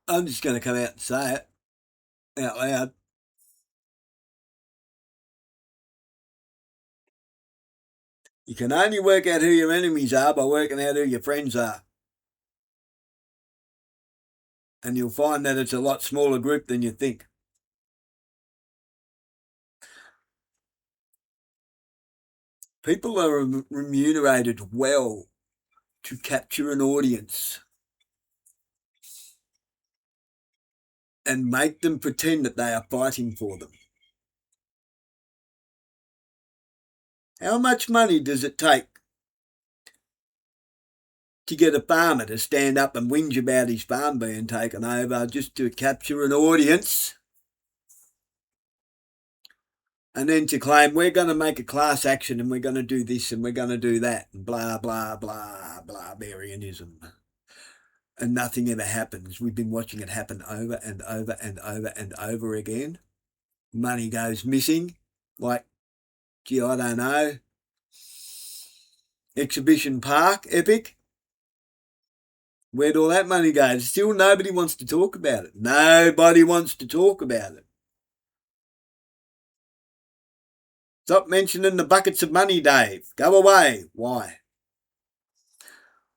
I'm just going to come out and say it out loud. You can only work out who your enemies are by working out who your friends are. And you'll find that it's a lot smaller group than you think. People are remunerated well to capture an audience and make them pretend that they are fighting for them. How much money does it take to get a farmer to stand up and whinge about his farm being taken over just to capture an audience and then to claim we're going to make a class action and we're going to do this and we're going to do that and blah, blah, blah, barbarianism. And nothing ever happens. We've been watching it happen over and over and over and over again. Money goes missing. Like, gee, I don't know. Exhibition Park, Epic. Where'd all that money go? Still nobody wants to talk about it. Nobody wants to talk about it. Stop mentioning the buckets of money, Dave. Go away. Why?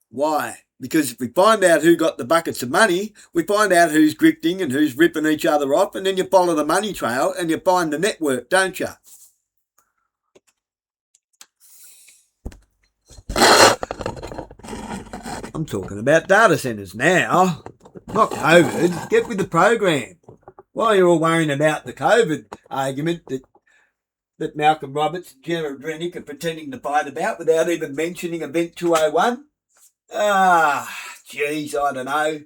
Why? Because if we find out who got the buckets of money, we find out who's grifting and who's ripping each other off, and then you follow the money trail and you find the network, don't you? I'm talking about data centres now, not COVID. Get with the program. While you're all worrying about the COVID argument that Malcolm Roberts and Gemma Brennick are pretending to fight about without even mentioning Event 201. Geez, I don't know.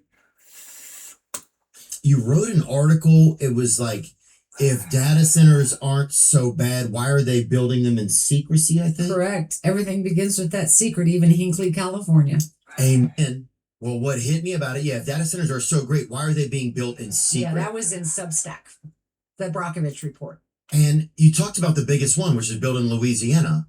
You wrote an article, it was like, if data centers aren't so bad, why are they building them in secrecy, I think? Correct. Everything begins with that secret, even Hinckley, California. Amen. Well, what hit me about it, if data centers are so great, why are they being built in secret? Yeah, that was in Substack, the Brockovich report. And you talked about the biggest one, which is built in Louisiana.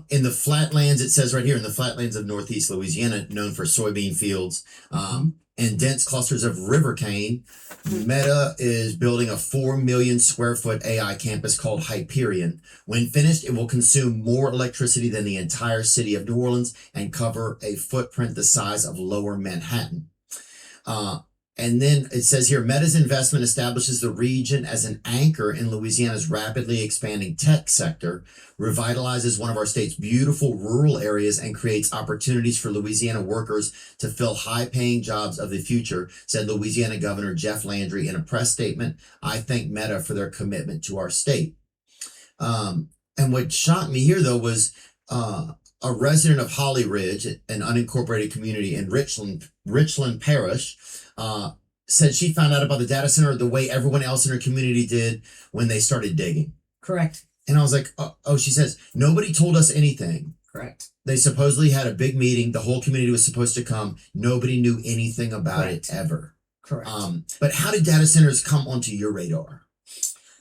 In the flatlands, it says right here, in the flatlands of northeast Louisiana, known for soybean fields and dense clusters of river cane, Meta is building a 4 million square foot AI campus called Hyperion. When finished, it will consume more electricity than the entire city of New Orleans and cover a footprint the size of Lower Manhattan. And then it says here, Meta's investment establishes the region as an anchor in Louisiana's rapidly expanding tech sector, revitalizes one of our state's beautiful rural areas, and creates opportunities for Louisiana workers to fill high-paying jobs of the future, said Louisiana Governor Jeff Landry in a press statement. I thank Meta for their commitment to our state. And what shocked me here, though, was a resident of Holly Ridge, an unincorporated community in Richland Parish, said she found out about the data center the way everyone else in her community did when they started digging. Correct. And I was like, oh, she says, nobody told us anything. Correct. They supposedly had a big meeting. The whole community was supposed to come. Nobody knew anything about it ever. Correct. But how did data centers come onto your radar?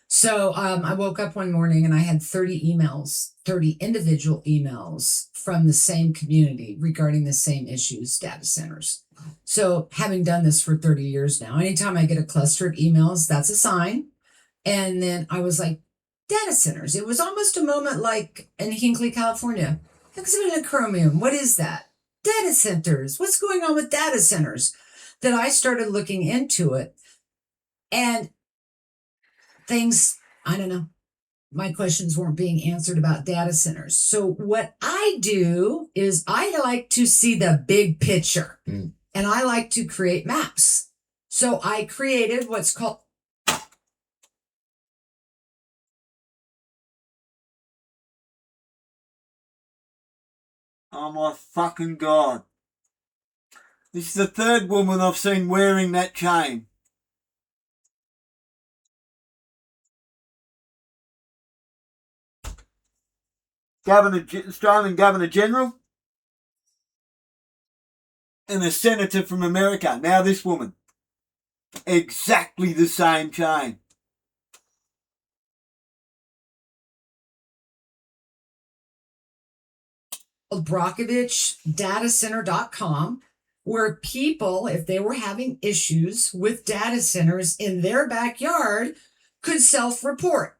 So I woke up one morning and I had 30 individual emails from the same community regarding the same issues, data centers. So having done this for 30 years now, anytime I get a cluster of emails, that's a sign. And then I was like, data centers. It was almost a moment like in Hinckley, California. Exhibit Chromium. What is that? Data centers. What's going on with data centers? That I started looking into it. And things, I don't know, my questions weren't being answered about data centers. So what I do is I like to see the big picture and I like to create maps. So I created what's called Oh my fucking God. This is the third woman I've seen wearing that chain. Australian Governor General and a senator from America. Now this woman. Exactly the same chain. BrockovichDataCenter.com. where people, if they were having issues with data centers in their backyard, could self-report.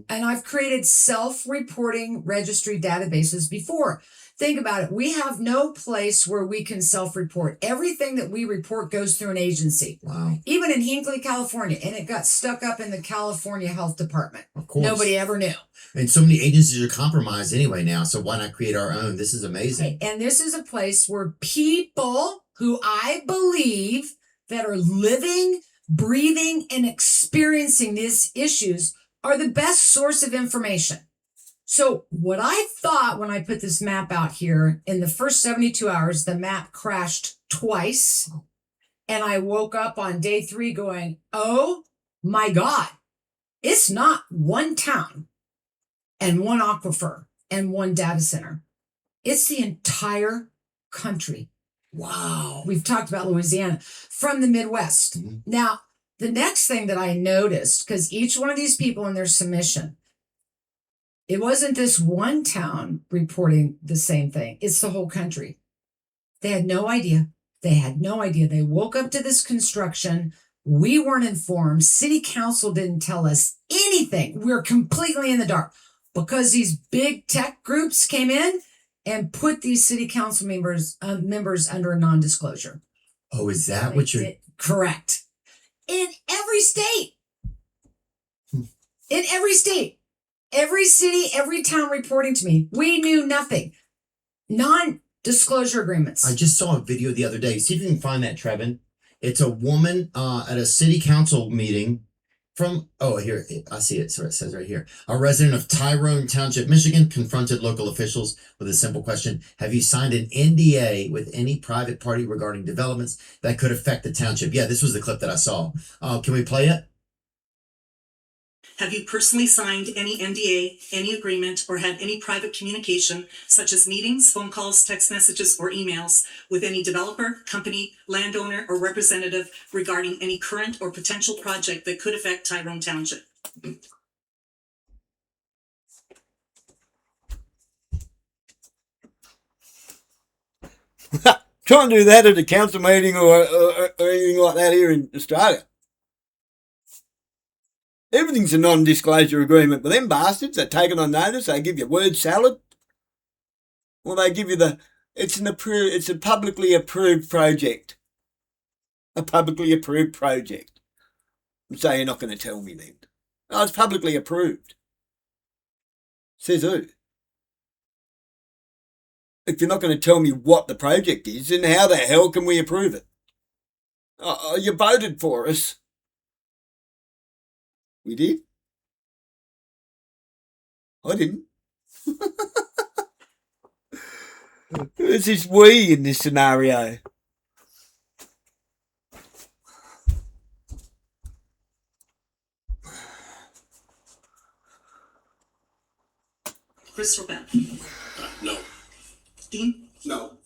And I've created self-reporting registry databases before. Think about it. We have no place where we can self-report. Everything that we report goes through an agency. Wow. Even in Hinckley, California, and it got stuck up in the California Health Department. Of course. Nobody ever knew. And so many agencies are compromised anyway now. So why not create our own? This is amazing. And this is a place where people who I believe that are living, breathing, and experiencing these issues are the best source of information. So what I thought when I put this map out here, in the first 72 hours, the map crashed twice. And I woke up on day 3 going, oh my God, it's not one town and one aquifer and one data center. It's the entire country. Wow. We've talked about Louisiana from the Midwest. Mm-hmm. Now, the next thing that I noticed, because each one of these people in their submission, it wasn't this one town reporting the same thing. It's the whole country. They had no idea. They had no idea. They woke up to this construction. We weren't informed. City council didn't tell us anything. We were completely in the dark because these big tech groups came in and put these city council members under a non-disclosure. Oh, is that what you're... Correct. In every state. In every state. Every city, every town reporting to me. We knew nothing. Non-disclosure agreements. I just saw a video the other day. See if you can find that, Trevin. It's a woman at a city council meeting from, oh, here, I see it. So it says right here. A resident of Tyrone Township, Michigan, confronted local officials with a simple question. Have you signed an NDA with any private party regarding developments that could affect the township? Yeah, this was the clip that I saw. Can we play it? Have you personally signed any NDA, any agreement, or had any private communication, such as meetings, phone calls, text messages, or emails, with any developer, company, landowner, or representative regarding any current or potential project that could affect Tyrone Township? Try and do that at a council meeting or anything like that here in Australia. Everything's a non-disclosure agreement with them bastards. They take it on notice. They give you word salad. Or they give you it's a publicly approved project. A publicly approved project. So you're not going to tell me then. Oh, it's publicly approved. Says who? If you're not going to tell me what the project is, then how the hell can we approve it? Oh, you voted for us. We did? I didn't. Who's this we in this scenario? Crystal Beth. No. Dean? No.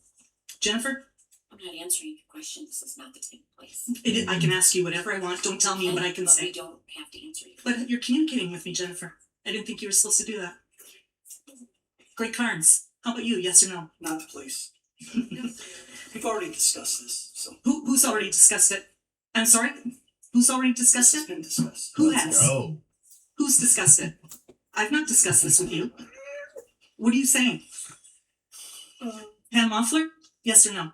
Jennifer? I'm not answering your question. This is not the same place. I can ask you whatever I want. Don't tell me what I can But say. we don't have to answer you. But you're communicating with me, Jennifer. I didn't think you were supposed to do that. Great Carnes. How about you? Yes or no? Not the place. We've already discussed this, so Who's already discussed it? I'm sorry? Who's already discussed it's it? been discussed. Who has? Oh. Who's discussed it? I've not discussed this with you. What are you saying? Pam Moffler? Yes or no?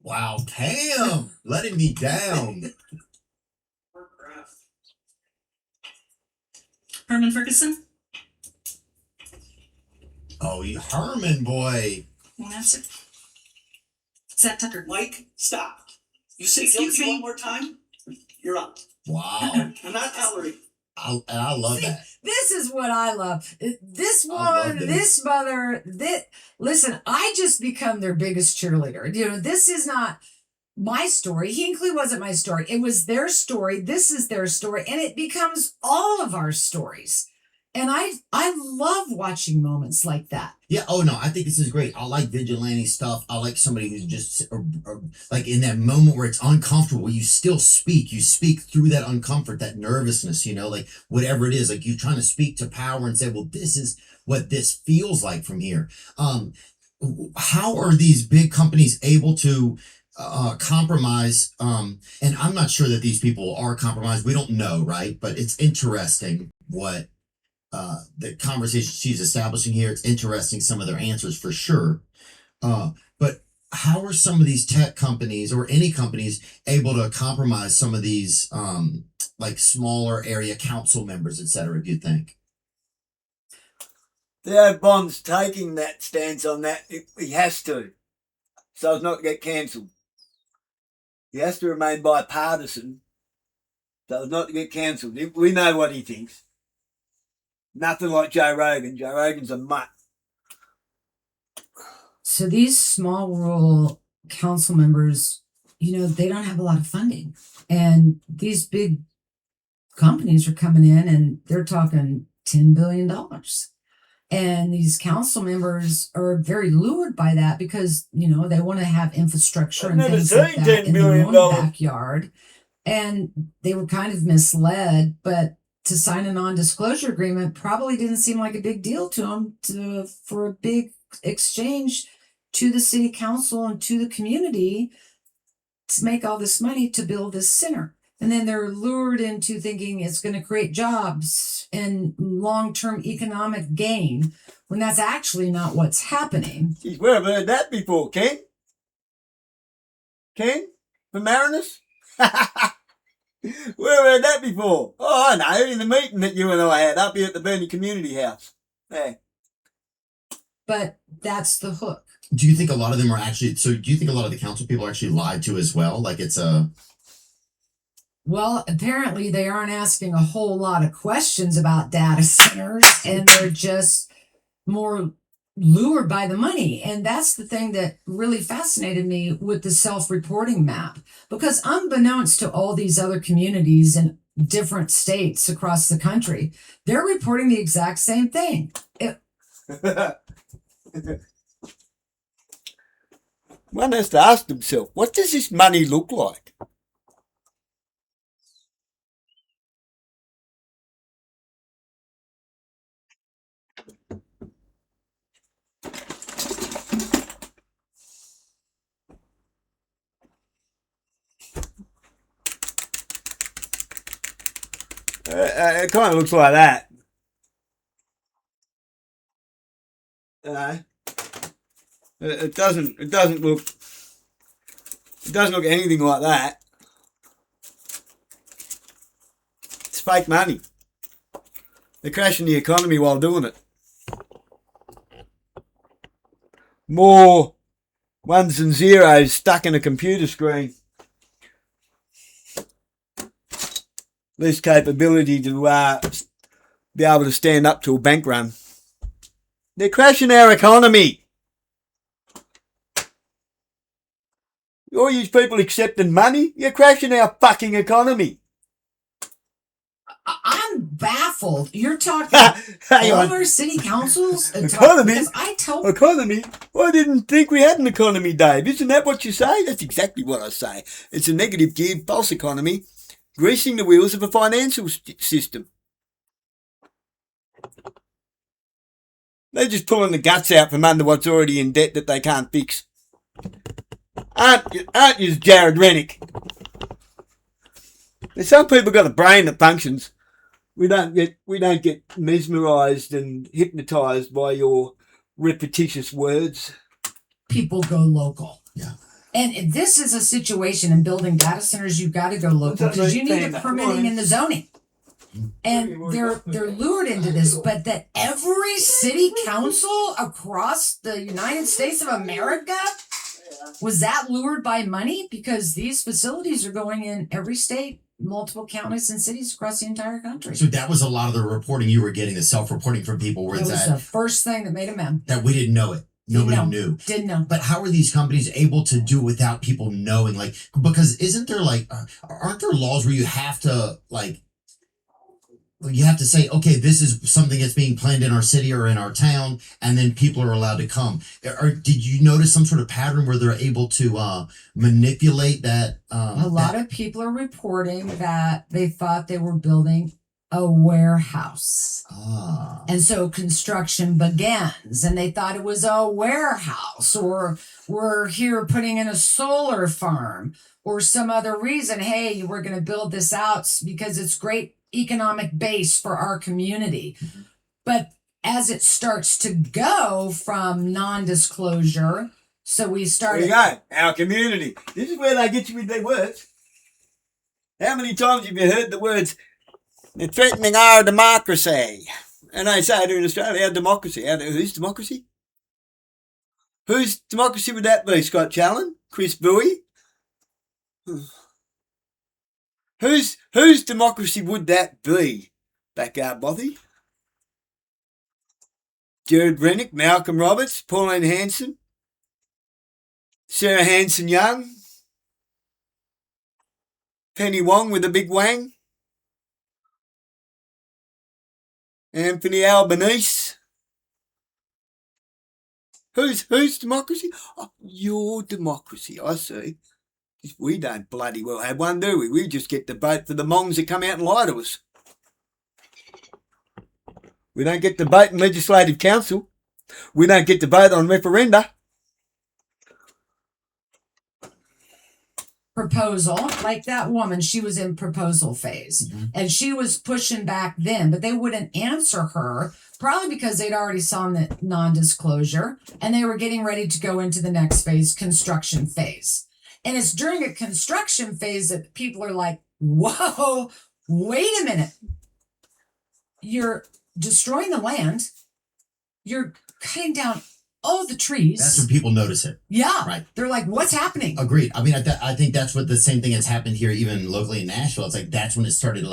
Wow, Pam, letting me down. Herman Ferguson? Oh, you Herman boy. Won't answer. Zach Tucker? Mike, stop. You say Excuse guilty me? one more time, you're up. Wow. I'm not Valerie. I love that. This is what I love. This I love woman, this. this mother, listen, I just become their biggest cheerleader. You know, this is not my story. Hinckley wasn't my story. It was their story. This is their story. And it becomes all of our stories. And I love watching moments like that. Yeah. Oh no, I think this is great. I like vigilante stuff. I like somebody who's just like in that moment where it's uncomfortable. You still speak. You speak through that uncomfort, that nervousness. You know, like whatever it is. Like you're trying to speak to power and say, "Well, this is what this feels like from here." how are these big companies able to compromise? And I'm not sure that these people are compromised. We don't know, right? But it's interesting what the conversation she's establishing here. It's interesting some of their answers for sure. But how are some of these tech companies or any companies able to compromise some of these like smaller area council members, et cetera, do you think? Theo Bond's taking that stance on that. He has to, so as not to get cancelled. He has to remain bipartisan, so as not to get cancelled. We know what he thinks. Nothing like Joe Rogan. Joe Rogan's a mutt. So these small rural council members, they don't have a lot of funding. And these big companies are coming in and they're talking $10 billion. And these council members are very lured by that because, they want to have infrastructure and things like that in their own backyard. And they were kind of misled, but to sign a non-disclosure agreement probably didn't seem like a big deal to them for a big exchange to the city council and to the community to make all this money to build this center. And then they're lured into thinking it's going to create jobs and long-term economic gain when that's actually not what's happening. Geez, where have I heard that before, Ken? Ken? From Mariners? Where have I heard that before? Oh, I know, in the meeting that you and I had up here at the Burnley Community House. Yeah. But that's the hook. Do you think a lot of them are actually, so do you think a lot of the council people are actually lied to as well? Like it's a... Well, apparently they aren't asking a whole lot of questions about data centers and they're just more lured by the money. And that's the thing that really fascinated me with the self-reporting map, because unbeknownst to all these other communities in different states across the country, they're reporting the exact same thing. One has to ask himself, what does this money look like? It kind of looks like that. It doesn't look anything like that. It's fake money. They're crashing the economy while doing it. More ones and zeros stuck in a computer screen. Less capability to be able to stand up to a bank run. They're crashing our economy. All you people accepting money, you're crashing our fucking economy. I'm baffled. You're talking over city councils? Economy? Economy? I didn't think we had an economy, Dave. Isn't that what you say? That's exactly what I say. It's a negative geared false economy, greasing the wheels of a financial system. They're just pulling the guts out from under what's already in debt that they can't fix. Aren't you, Jared Rennick? There's some people got a brain that functions. We don't get mesmerised and hypnotised by your repetitious words. People go local. Yeah. And this is a situation in building data centers, you've got to go local because you need the permitting and the zoning. And they're lured into this, but that every city council across the United States of America was that lured by money, because these facilities are going in every state, multiple counties and cities across the entire country. So that was a lot of the reporting you were getting, the self-reporting from people. Where it was the first thing that made them mad. That we didn't know it. Nobody knew. Didn't know. But how are these companies able to do it without people knowing? Like, because isn't there aren't there laws where you have to say, okay, this is something that's being planned in our city or in our town, and then people are allowed to come. Did you notice some sort of pattern where they're able to manipulate that? A lot of people are reporting that they thought they were building a warehouse. Ah. And so construction begins, and they thought it was a warehouse, or we're here putting in a solar farm, or some other reason. Hey, we're going to build this out because it's great economic base for our community. But as it starts to go from non-disclosure, so we There started. you go. Our community. This is where they get you with their words. How many times have you heard the words, they're threatening our democracy? And they say it in Australia, our democracy. Whose democracy? Whose democracy would that be? Scott Challen? Chris Bowie? Whose democracy would that be? Backyard Bothy? Jared Rennick, Malcolm Roberts, Pauline Hanson, Sarah Hanson-Young, Penny Wong with a big wang, Anthony Albanese. Whose democracy? Oh, your democracy, I see. We don't bloody well have one, do we? We just get to vote for the mongs that come out and lie to us. We don't get to vote in Legislative Council. We don't get to vote on referenda. Proposal, like that woman, she was in proposal phase, and she was pushing back then, but they wouldn't answer her, probably because they'd already signed the non-disclosure, and they were getting ready to go into the next phase, construction phase. And it's during a construction phase that people are like, whoa, wait a minute. You're destroying the land. You're cutting down all the trees. That's when people notice it. Yeah. Right. They're like, what's happening? Agreed. I mean, I think that's what the same thing has happened here, even locally in Nashville. It's like that's when it started.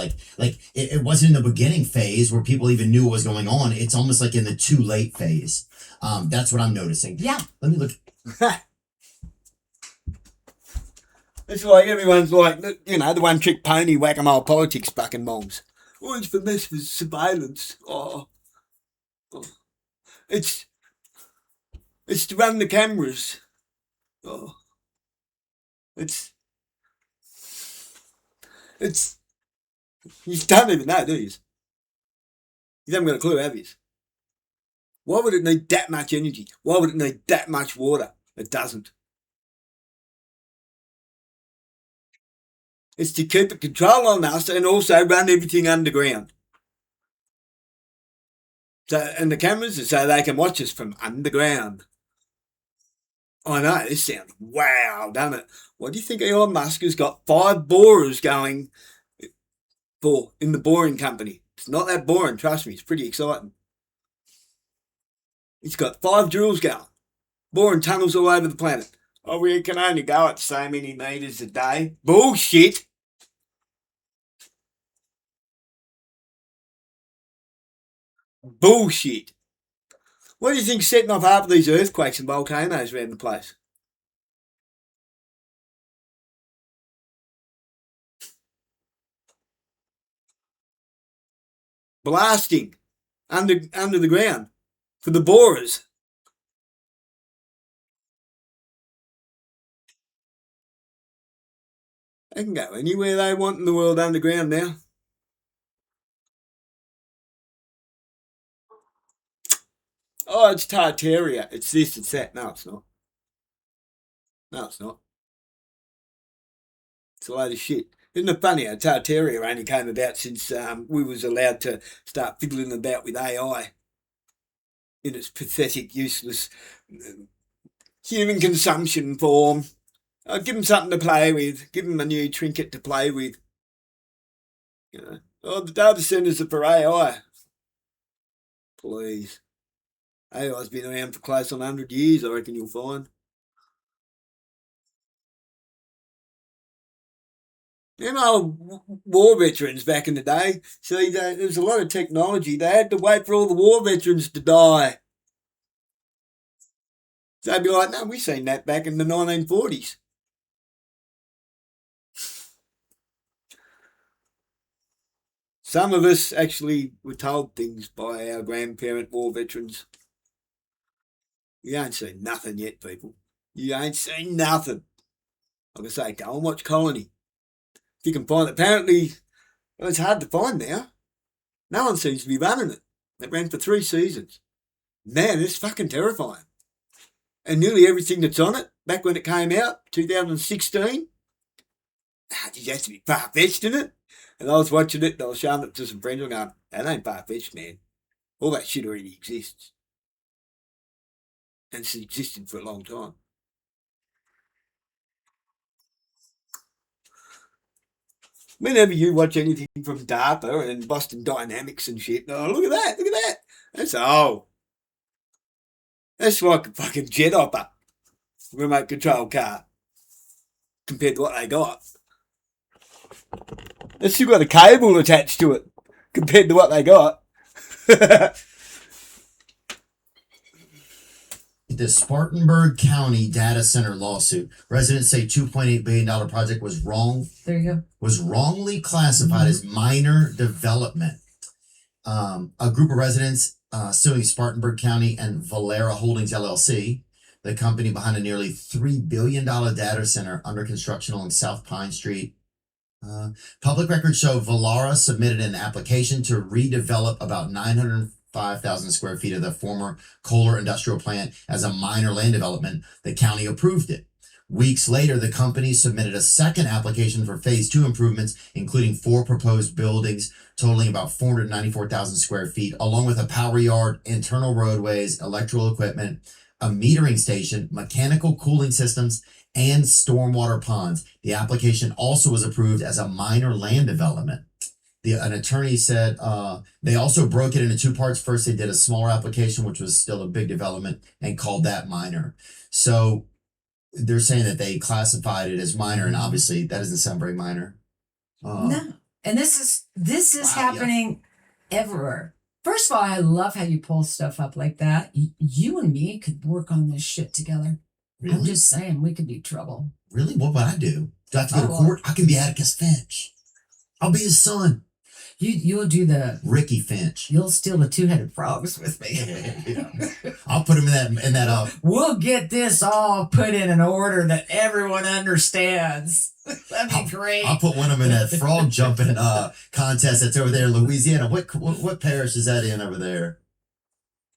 It wasn't in the beginning phase where people even knew what was going on. It's almost like in the too late phase. That's what I'm noticing. Yeah. Let me look. It's like everyone's like, the one trick pony whack-a-mole politics fucking mongs. Oh, it's for this, for surveillance. Oh. It's to run the cameras. Oh. It's you don't even know, do you? You haven't got a clue, have you? Why would it need that much energy? Why would it need that much water? It doesn't. It's to keep a control on us and also run everything underground. So, and the cameras are so they can watch us from underground. I know, this sounds wow, doesn't it? What do you think Elon Musk has got 5 borers going for in the boring company? It's not that boring, trust me, it's pretty exciting. He's got 5 drills going, boring tunnels all over the planet. Oh, we can only go at so many metres a day. Bullshit! Bullshit! What do you think's setting off half of these earthquakes and volcanoes around the place? Blasting under the ground for the borers. They can go anywhere they want in the world underground now. Oh, it's Tartaria. It's this, it's that. No, it's not. No, it's not. It's a load of shit. Isn't it funny how Tartaria only came about since we was allowed to start fiddling about with AI in its pathetic, useless human consumption form. Give them something to play with. Give them a new trinket to play with. Oh, the data centres are for AI. Please. AI's been around for close on 100 years, I reckon you'll find. Them old war veterans back in the day, see, there was a lot of technology. They had to wait for all the war veterans to die. So they'd be like, no, we've seen that back in the 1940s. Some of us actually were told things by our grandparent war veterans. You ain't seen nothing yet, people. You ain't seen nothing. Like I say, go and watch Colony. If you can find it. Apparently, well, it's hard to find now. No one seems to be running it. It ran for 3 seasons. Man, it's fucking terrifying. And nearly everything that's on it, back when it came out, 2016, you have to be far-fetched in it. And I was watching it, and I was showing it to some friends, and going, that ain't far-fetched, man. All that shit already exists. And it's existed for a long time. Whenever you watch anything from DARPA and Boston Dynamics and shit, oh, look at that. That's that's like a fucking jet hopper, remote control car, compared to what they got. It's still got a cable attached to it, compared to what they got. The Spartanburg County data center lawsuit. Residents say $2.8 billion project was wrong. There you go. Was wrongly classified as minor development. A group of residents suing Spartanburg County and Valera Holdings LLC, the company behind a nearly $3 billion data center under construction along South Pine Street. Public records show Valera submitted an application to redevelop about 905,000 square feet of the former Kohler industrial plant as a minor land development. The county approved it. Weeks later, the company submitted a second application for phase 2 improvements, including 4 proposed buildings totaling about 494,000 square feet, along with a power yard, internal roadways, electrical equipment, a metering station, mechanical cooling systems, and stormwater ponds. The application also was approved as a minor land development. An attorney said they also broke it into 2 parts. First, they did a smaller application, which was still a big development, and called that minor. So they're saying that they classified it as minor, and obviously that doesn't sound very minor. No, and this is happening everywhere. First of all, I love how you pull stuff up like that. You and me could work on this shit together. Really? I'm just saying, we could be trouble. Really? What would I do? Do I have to go to court? I can be Atticus Finch. I'll be his son. You'll do the Ricky Finch. You'll steal the 2-headed frogs with me. Yeah. I'll put him in that. We'll get this all put in an order that everyone understands. That'd be great. I'll put one of them in that frog jumping contest that's over there in Louisiana. What parish is that in over there?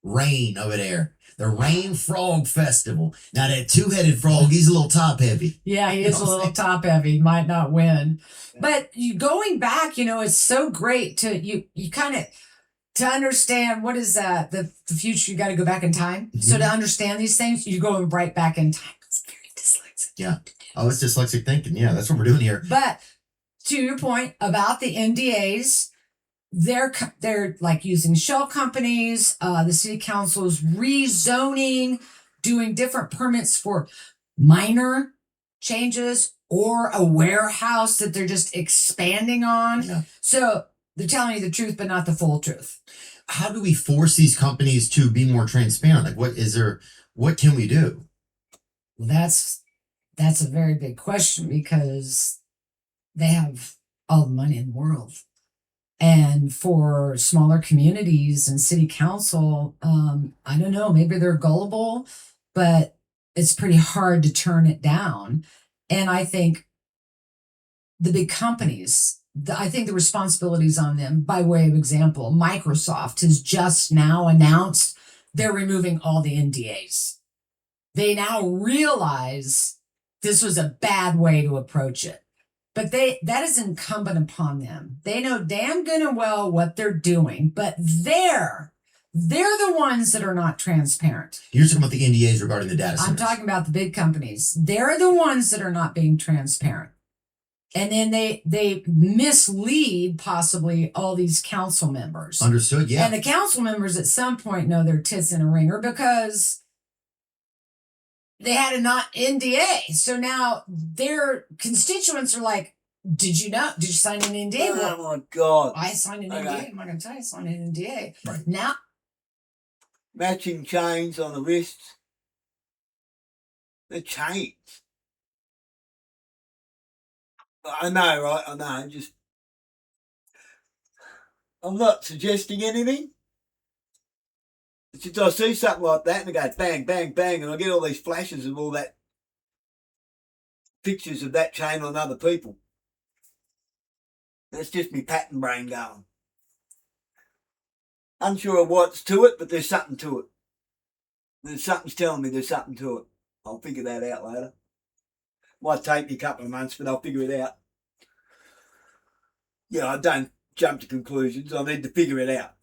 Rain over there. The Rain Frog Festival. Now that 2-headed frog, he's a little top heavy. Yeah, he is a little top heavy. Might not win. But going back, it's so great to you kind of to understand what is that the future. You got to go back in time. Mm-hmm. So to understand these things, you're going right back in time. It's very dyslexic. Yeah. Oh, it's dyslexic thinking. Yeah, that's what we're doing here. But to your point about the NDAs, they're like using shell companies. The city council is rezoning, doing different permits for minor changes or a warehouse that they're just expanding on. Yeah. So they're telling you the truth, but not the full truth. How do we force these companies to be more transparent? Like, what can we do? Well, that's a very big question because they have all the money in the world. And for smaller communities and city council, I don't know, maybe they're gullible, but it's pretty hard to turn it down. And I think the big companies, I think the responsibility is on them. By way of example, Microsoft has just now announced they're removing all the NDAs. They now realize this was a bad way to approach it. But that is incumbent upon them. They know damn good and well what they're doing, but they're the ones that are not transparent. You're talking about the NDAs regarding the data centers. I'm talking about the big companies. They're the ones that are not being transparent. And then they mislead possibly all these council members. Understood, yeah. And the council members at some point know their tits in a ringer because they had a not NDA. So now their constituents are like, did you sign an NDA? Oh my God. I signed an NDA. I'm not going to tell you I signed an NDA. Right. Now. Matching chains on the wrists. They're chains. I know, right? I know. I'm not suggesting anything. It's just I see something like that and I go bang, bang, bang, and I get all these flashes of all that pictures of that chain on other people. That's just me pattern brain going. Unsure of what's to it, but there's something to it. Something's telling me there's something to it. I'll figure that out later. Might take me a couple of months, but I'll figure it out. Yeah, I don't jump to conclusions. I need to figure it out.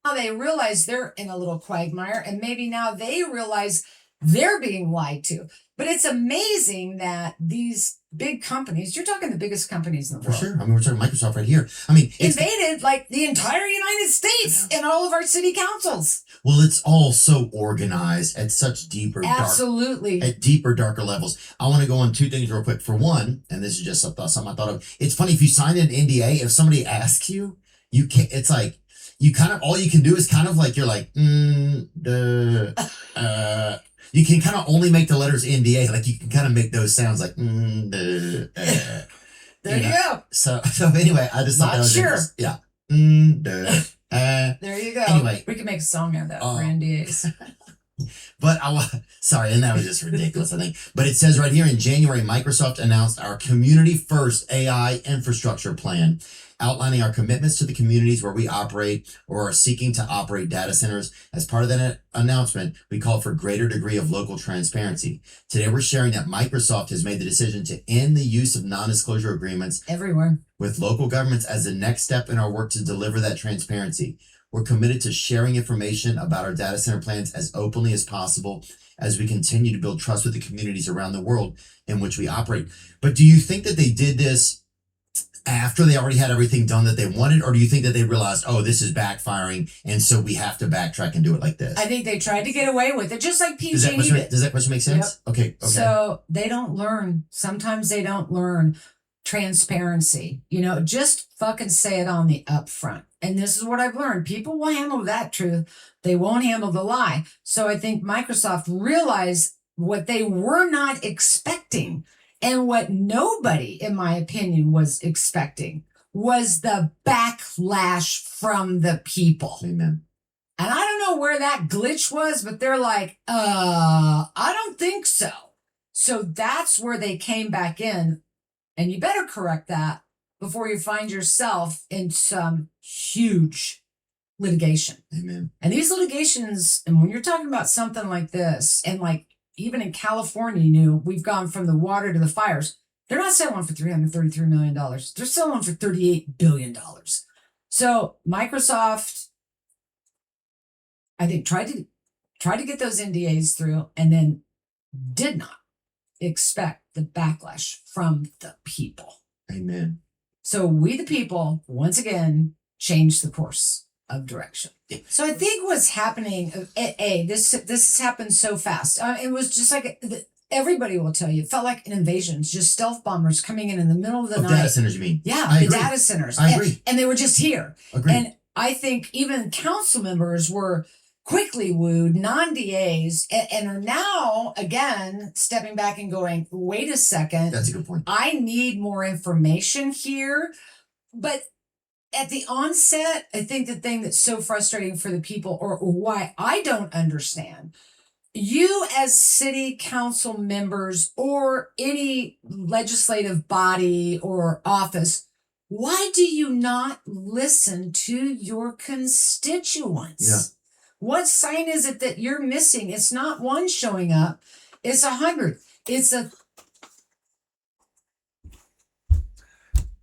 Now they realize they're in a little quagmire, and maybe now they realize they're being lied to. But it's amazing that these big companies, you're talking the biggest companies in the For world. sure. I mean, we're talking Microsoft right here. I mean, invaded like the entire United States and all of our city councils. Well, it's all so organized at such deeper, darker levels. I want to go on two things real quick. For one, and this is just something I thought of. It's funny if you sign an NDA, if somebody asks you, you can't. It's like you kind of all you can do is kind of like you're like You can kind of only make the letters NDA. Like you can kind of make those sounds like There you go. So anyway, I just thought that was interesting. Yeah. There you go. Anyway, we can make a song out of that for NDAs. But sorry, and that was just ridiculous, I think. But it says right here in January, Microsoft announced our community first AI infrastructure plan, outlining our commitments to the communities where we operate or are seeking to operate data centers. As part of that announcement, we called for greater degree of local transparency. Today, we're sharing that Microsoft has made the decision to end the use of non-disclosure agreements everywhere with local governments as the next step in our work to deliver that transparency. We're committed to sharing information about our data center plans as openly as possible as we continue to build trust with the communities around the world in which we operate. But do you think that they did this after they already had everything done that they wanted? Or do you think that they realized, oh, this is backfiring, and so we have to backtrack and do it like this? I think they tried to get away with it, just like PG&E did. Does that question make sense? Yep. Okay. So they don't learn. Sometimes they don't learn transparency. Just fucking say it on the upfront. And this is what I've learned. People will handle that truth. They won't handle the lie. So I think Microsoft realized what they were not expecting, and what nobody, in my opinion, was expecting was the backlash from the people. Amen. And I don't know where that glitch was, but they're like, I don't think so. So that's where they came back in. And you better correct that before you find yourself in some huge litigation. Amen. And these litigations, and when you're talking about something like this, and like even in California, we've gone from the water to the fires. They're not selling for $333 million. They're selling for $38 billion. So Microsoft, I think, tried to get those NDAs through, and then did not expect the backlash from the people. Amen. So we, the people, once again, changed the course of direction. So I think what's happening, this has happened so fast. It was just like everybody will tell you, it felt like an invasion. It's just stealth bombers coming in the middle of the night. Data centers, you mean? Yeah, I the agree. data centers. I agree. And they were just here. Agreed. And I think even council members were quickly wooed, non-DAs, and are now, again, stepping back and going, wait a second. That's a good point. I need more information here. But at the onset, I think the thing that's so frustrating for the people, or why I don't understand, you as city council members or any legislative body or office, why do you not listen to your constituents? Yeah. What sign is it that you're missing? It's not one showing up. It's 100.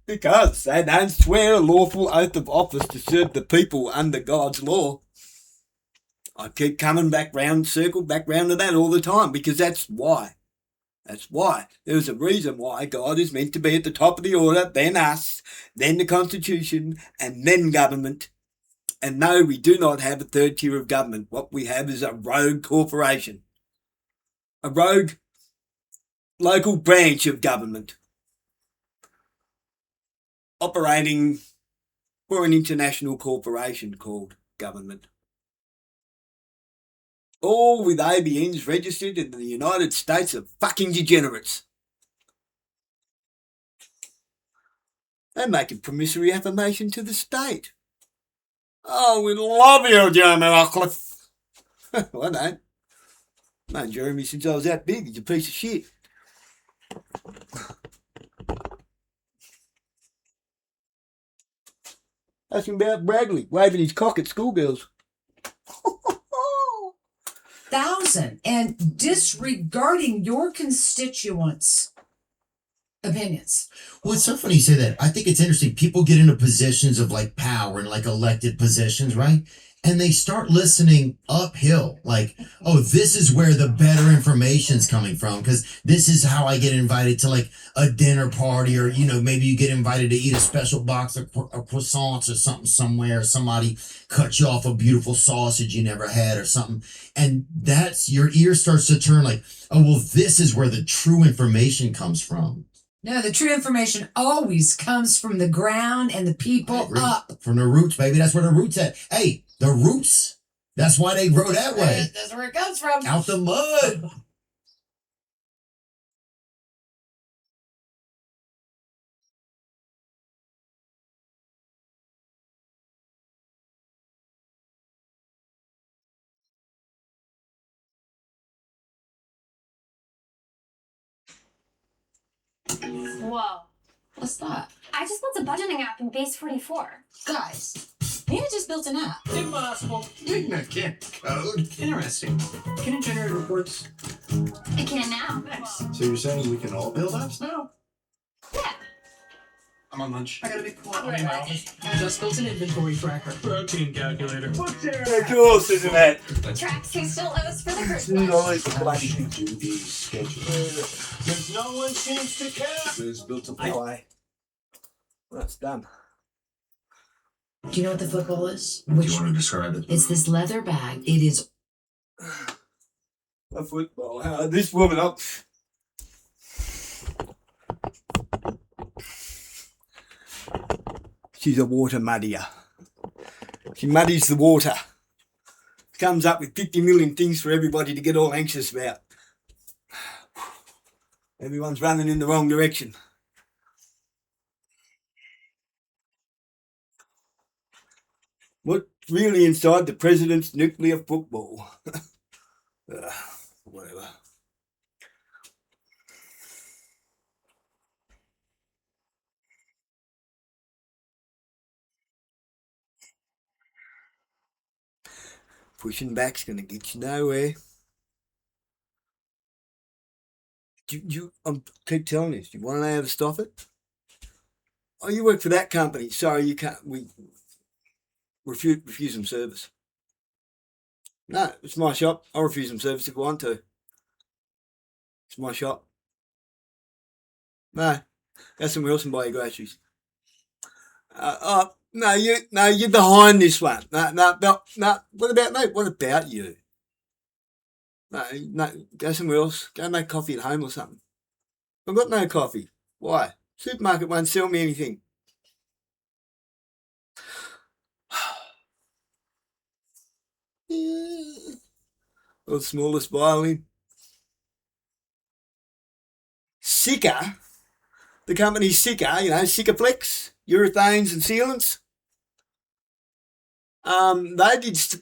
Because they don't swear a lawful oath of office to serve the people under God's law. I keep coming back round to that all the time, because that's why. That's why. There's a reason why God is meant to be at the top of the order, then us, then the Constitution, and then government. And no, we do not have a third tier of government. What we have is a rogue corporation. A rogue local branch of government, operating for an international corporation called government. All with ABNs registered in the United States of fucking degenerates. They make a promissory affirmation to the state. Oh, we love you, Jeremy Rockcliffe. Well, I don't. I've known Jeremy since I was that big. He's a piece of shit. Asking about Bradley waving his cock at schoolgirls. 1,000 and disregarding your constituents' opinions. Well, it's so funny you say that. I think it's interesting. People get into positions of like power and like elected positions, right? And they start listening uphill. Like, oh, this is where the better information's coming from because this is how I get invited to like a dinner party, or, you know, maybe you get invited to eat a special box of croissants or something somewhere. Somebody cut you off a beautiful sausage you never had or something. And that's, your ear starts to turn like, oh, well, this is where the true information comes from. No, the true information always comes from the ground and the people up. From the roots, baby. That's where the roots at. Hey, the roots. That's why they grow that way. That's where it comes from. Out the mud. Whoa. What's that? I just built a budgeting app in Base 44. Guys, Nina just built an app. Impossible. Ignorant can't code. Interesting. Can it generate reports? I can now. Nice. So you're saying we can all build apps now? Yeah. I'm on lunch. I gotta be quiet. Right, right. Just built an inventory tracker. Protein calculator. What's there? Of course, isn't it? Tracks who still owes for the group It's always lunch. a bloody Do these schedules. Since no one seems to care. There's built a way. That's done. Do you know what the football is? Do you want to describe it? It's this leather bag. It is. A football. This woman up. She's a water muddier. She muddies the water. Comes up with 50 million things for everybody to get all anxious about. Everyone's running in the wrong direction. What's really inside the president's nuclear football? Whatever. Pushing back's going to get you nowhere. I keep telling you, do you want to know how to stop it? Oh, you work for that company. Sorry, you can't. We refuse them service. No, it's my shop. I'll refuse them service if I want to. It's my shop. No, go somewhere else and buy your groceries. No, you're behind this one. No. What about me? What about you? No, go somewhere else. Go make coffee at home or something. I've got no coffee. Why? Supermarket won't sell me anything. Well, the smallest violin. Sika, the company Sika, Sikaflex, urethanes and sealants.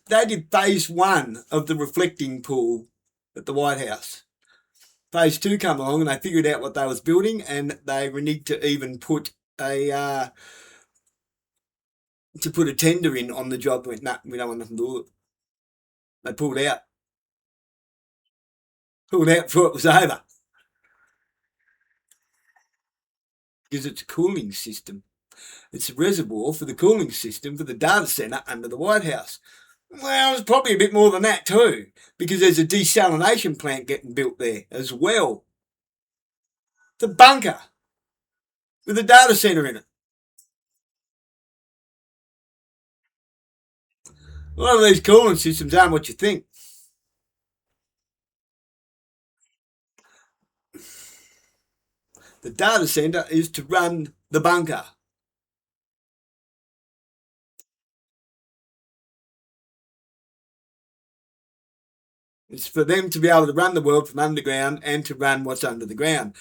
They did phase 1 of the reflecting pool at the White House. Phase 2 come along and they figured out what they was building, and they reneged to even put a tender in on the job. Went, nah, we don't want nothing to do with it. They pulled out. Pulled out before it was over. Because it's a cooling system. It's a reservoir for the cooling system for the data centre under the White House. Well, it's probably a bit more than that too, because there's a desalination plant getting built there as well. It's a bunker with a data centre in it. A lot of these cooling systems aren't what you think. The data centre is to run the bunker. It's for them to be able to run the world from underground and to run what's under the ground.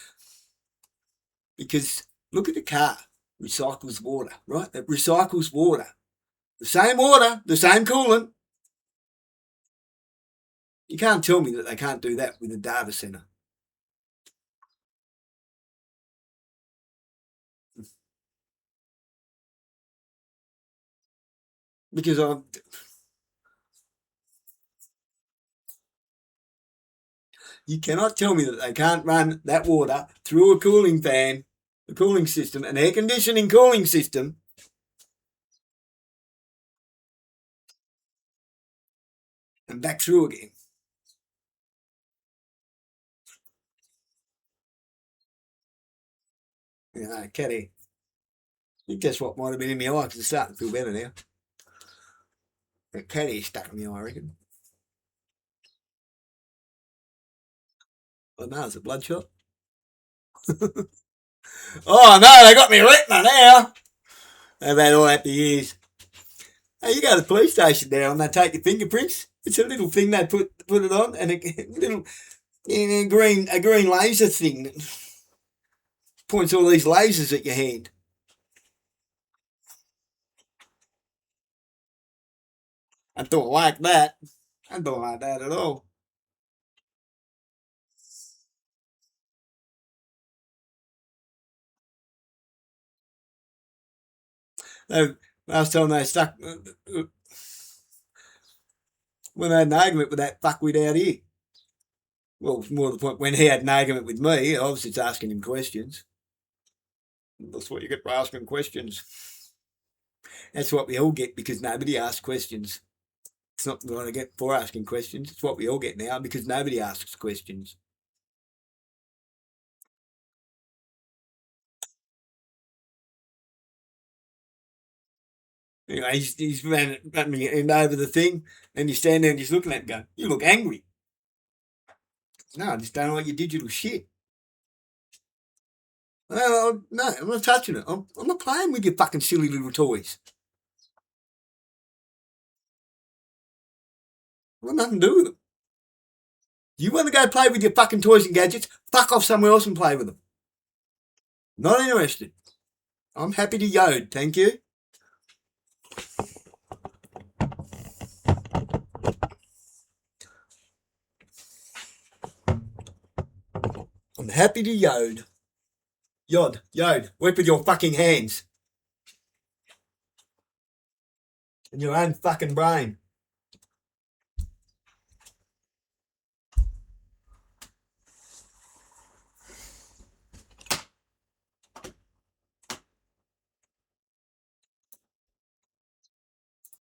Because look at the car, recycles water, right? It recycles water. The same water, the same coolant. You can't tell me that they can't do that with a data centre. because you cannot tell me that they can't run that water through a cooling fan, a cooling system, an air conditioning cooling system, and back through again. Caddy. You guess what might have been in my eye because it's starting to feel better now. That caddy stuck in my eye, I reckon. Oh no, it's a bloodshot. Oh no, they got me retina now. They've had all that for years. Hey, you go to the police station now and they take your fingerprints. It's a little thing they put it on, and a little a green laser thing that points all these lasers at your hand. I don't like that. I don't like that at all. Last time they stuck, when they had an argument with that fuckwit out here. Well, more to the point, when he had an argument with me, I was just asking him questions. That's what you get for asking questions. That's what we all get because nobody asks questions. It's not what I get for asking questions. It's what we all get now because nobody asks questions. Anyway, he's ran me over the thing, and you stand there and just looking at him going, you look angry. No, I just don't like your digital shit. Well, no, I'm not touching it. I'm not playing with your fucking silly little toys. I've got nothing to do with them. You want to go play with your fucking toys and gadgets? Fuck off somewhere else and play with them. Not interested. I'm happy to yode, thank you. I'm happy to yode. Yod, yode. Work with your fucking hands. And your own fucking brain.